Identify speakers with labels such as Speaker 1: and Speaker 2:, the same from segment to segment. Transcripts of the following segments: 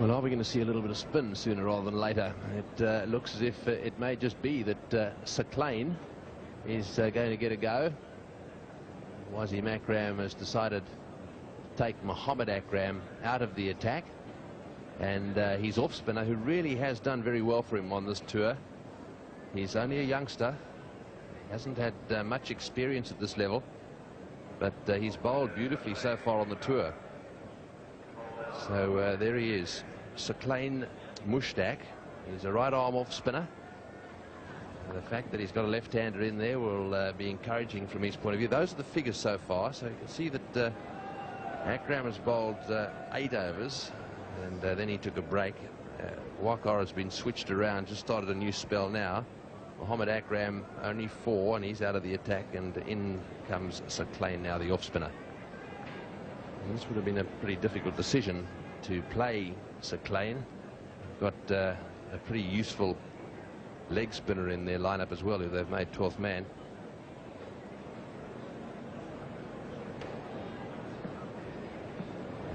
Speaker 1: Well, are we going to see a little bit of spin sooner rather than later? It looks as if it may just be that Sir Clain is going to get a go. Wasim Akram has decided to take Mohammad Akram out of the attack, and his off-spinner, who really has done very well for him on this tour. He's only a youngster, hasn't had much experience at this level, but he's bowled beautifully so far on the tour. So there he is, Sir Clain Mushtaq. He's a right arm off spinner. The fact that he's got a left-hander in there will be encouraging from his point of view. Those are the figures so far. So you can see that Akram has bowled 8 overs, and then he took a break. Waqar has been switched around, just started a new spell now. Mohammad Akram only 4, and he's out of the attack, and in comes Sir Clain now, the off-spinner. This would have been a pretty difficult decision to play Sir Clain. Got a pretty useful leg spinner in their lineup as well, who they've made 12th man.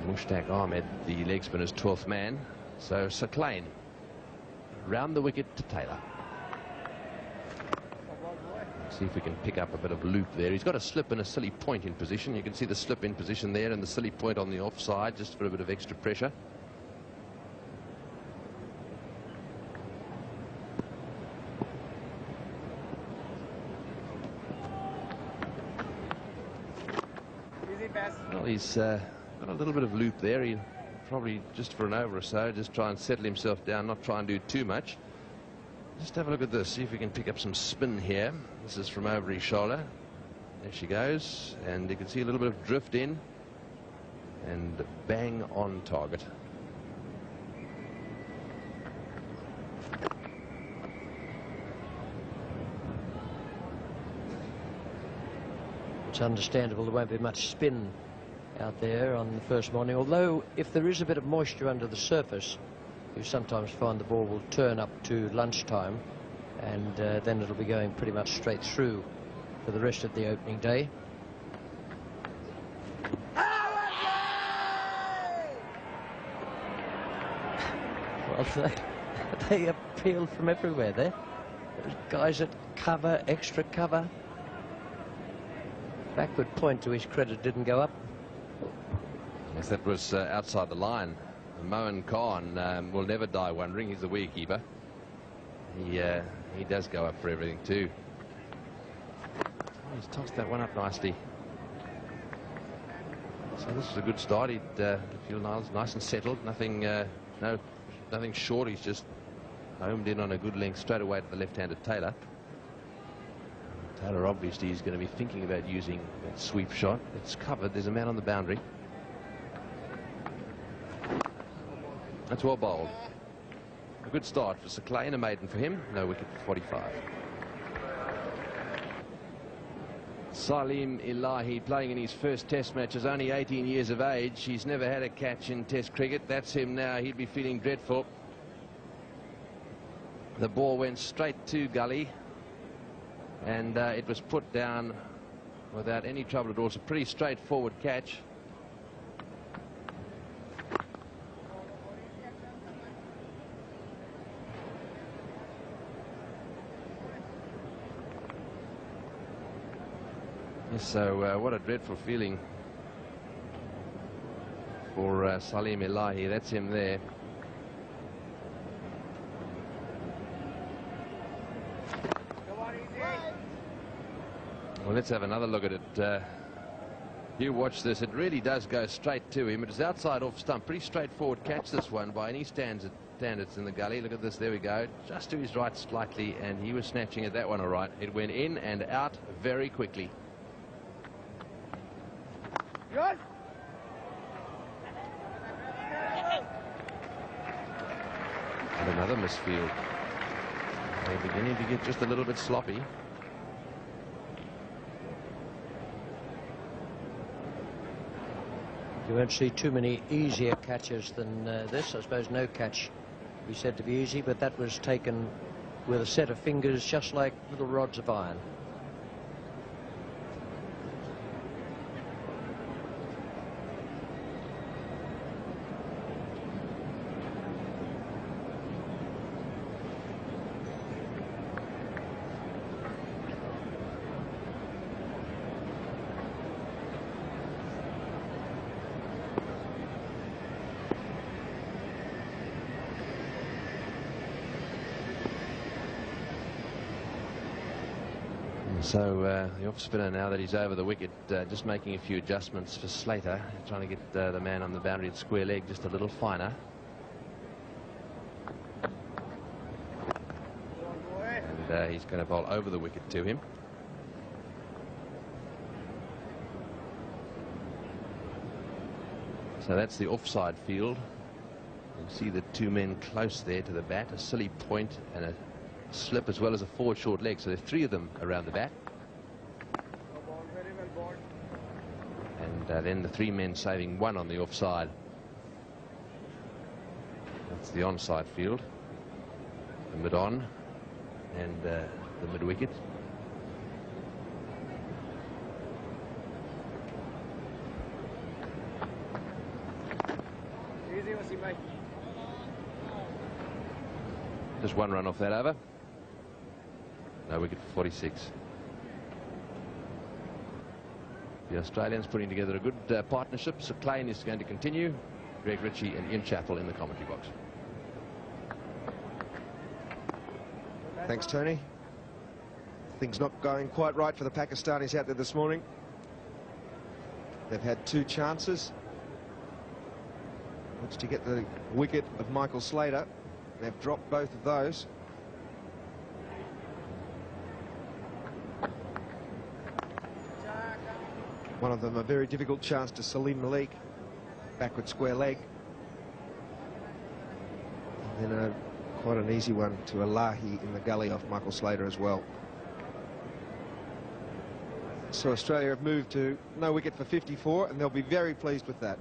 Speaker 1: Mushtaq Ahmed, the leg spinner's 12th man. So Sir Clain round the wicket to Taylor. See if we can pick up a bit of loop there. He's got a slip and a silly point in position. You can see the slip in position there and the silly point on the offside, just for a bit of extra pressure. Well, he's got a little bit of loop there. He probably just for an over or so, just try and settle himself down, not try and do too much. Just have a look at this, see if we can pick up some spin here. This is from over his shoulder. There she goes, and you can see a little bit of drift in, and bang on target.
Speaker 2: It's understandable there won't be much spin out there on the first morning, although if there is a bit of moisture under the surface, you sometimes find the ball will turn up to lunchtime, and then it'll be going pretty much straight through for the rest of the opening day. Well, they appeal from everywhere there. There's guys at cover, extra cover. Backward point, to his credit, didn't go up.
Speaker 1: Yes, that was outside the line. Mohan Khan will never die wondering. He's the wicketkeeper. He does go up for everything too. Oh, he's tossed that one up nicely. So this is a good start. He'd feel nice and settled. Nothing short. He's just homed in on a good length straight away to the left-handed Taylor. Taylor obviously is going to be thinking about using that sweep shot. It's covered. There's a man on the boundary. That's well bowled. A good start for Sir Clain, a maiden for him. No wicket for 45. Salim Ilahi playing in his first test match, is only 18 years of age. He's never had a catch in test cricket. That's him now. He'd be feeling dreadful. The ball went straight to gully, and it was put down without any trouble at all. It's a pretty straightforward catch. So what a dreadful feeling for Salim Ilahi. That's him there. Well, let's have another look at it. You watch this. It really does go straight to him. It is outside off stump. Pretty straightforward catch, this one, by any standards in the gully. Look at this. There we go. Just to his right slightly, and he was snatching at that one all right. It went in and out very quickly.
Speaker 3: Good.
Speaker 1: And another misfield. They're beginning to get just a little bit sloppy.
Speaker 2: You won't see too many easier catches than this. I suppose no catch be said to be easy, but that was taken with a set of fingers just like little rods of iron.
Speaker 1: So the off spinner, now that he's over the wicket, just making a few adjustments for Slater, trying to get the man on the boundary at square leg just a little finer. And he's going to bowl over the wicket to him. So that's the offside field. You can see the two men close there to the bat, a silly point and a slip as well as a forward short leg. So there's three of them around the bat. And then the three men saving one on the offside. That's the onside field. The mid-on and the mid-wicket. Just one run off that over. No wicket for 46. The Australians putting together a good partnership. So Klein is going to continue. Greg Ritchie and Ian Chappell in the commentary box.
Speaker 3: Thanks, Tony. Things not going quite right for the Pakistanis out there this morning. They've had two chances. Managed to get the wicket of Michael Slater. They've dropped both of those. One of them a very difficult chance to Salim Malik, backward square leg. And then quite an easy one to Elahi in the gully off Michael Slater as well. So Australia have moved to no wicket for 54, and they'll be very pleased with that.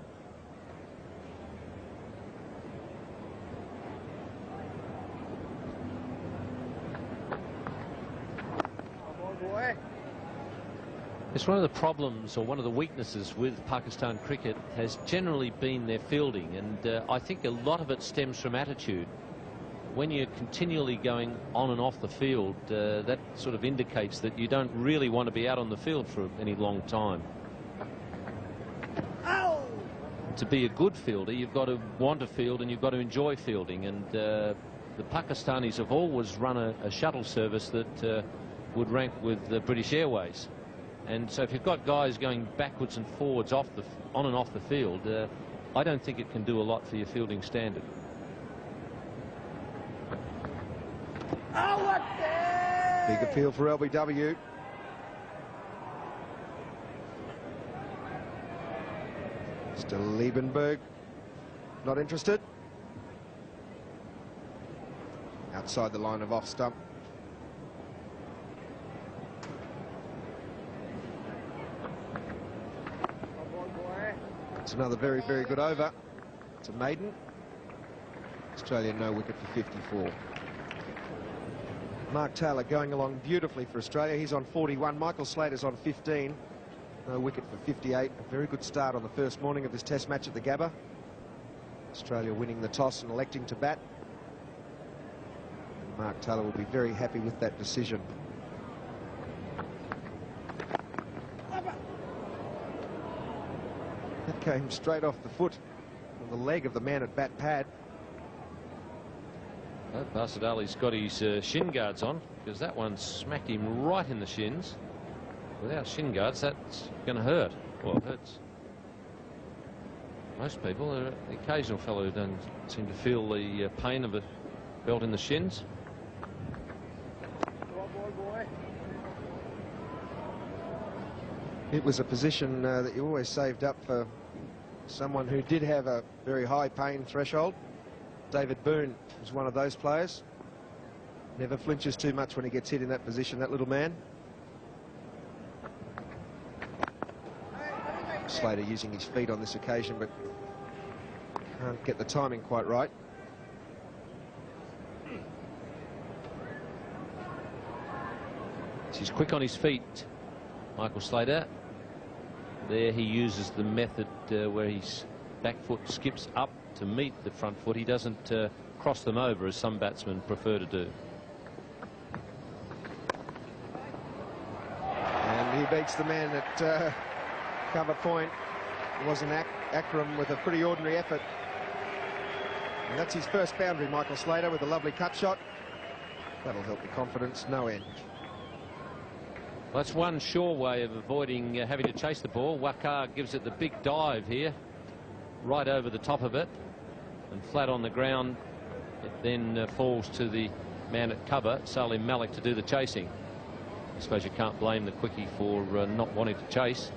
Speaker 4: It's one of the problems, or one of the weaknesses with Pakistan cricket has generally been their fielding, and I think a lot of it stems from attitude. When you're continually going on and off the field, that sort of indicates that you don't really want to be out on the field for any long time. Ow! To be a good fielder, you've got to want to field and you've got to enjoy fielding, and the Pakistanis have always run a shuttle service that would rank with the British Airways. And so if you've got guys going backwards and forwards on and off the field, I don't think it can do a lot for your fielding standard.
Speaker 3: Big appeal for LBW. Mr. Liebenberg not interested. Outside the line of off stump. It's another very, very good over. It's a maiden. Australia no wicket for 54. Mark Taylor going along beautifully for Australia. He's on 41. Michael Slater's on 15. No wicket for 58. A very good start on the first morning of this test match at the Gabba. Australia winning the toss and electing to bat. And Mark Taylor will be very happy with that decision. That came straight off the foot on the leg of the man at bat pad.
Speaker 4: Basit Ali's got his shin guards on, because that one smacked him right in the shins. Without shin guards, that's going to hurt. Well, it hurts most people. The occasional fellow who doesn't seem to feel the pain of a belt in the shins.
Speaker 3: It was a position that you always saved up for someone who did have a very high pain threshold. David Boone was one of those players. Never flinches too much when he gets hit in that position, that little man. Slater using his feet on this occasion, but can't get the timing quite right.
Speaker 4: He's quick on his feet, Michael Slater. There he uses the method where his back foot skips up to meet the front foot. He doesn't cross them over as some batsmen prefer to do.
Speaker 3: And he beats the man at cover point. It was an Akram with a pretty ordinary effort. And that's his first boundary, Michael Slater, with a lovely cut shot. That'll help the confidence no end.
Speaker 4: That's one sure way of avoiding having to chase the ball. Waqar gives it the big dive here, right over the top of it, and flat on the ground. It then falls to the man at cover, Salim Malik, to do the chasing. I suppose you can't blame the quickie for not wanting to chase.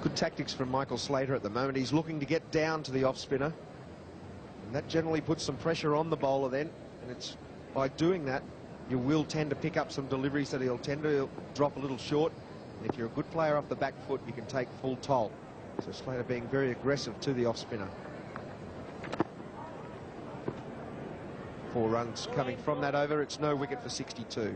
Speaker 3: Good tactics from Michael Slater at the moment. He's looking to get down to the off spinner, and that generally puts some pressure on the bowler then, and it's by doing that you will tend to pick up some deliveries that he'll tend to drop a little short, and if you're a good player off the back foot you can take full toll. So Slater being very aggressive to the off spinner. 4 runs coming from that over. It's no wicket for 62.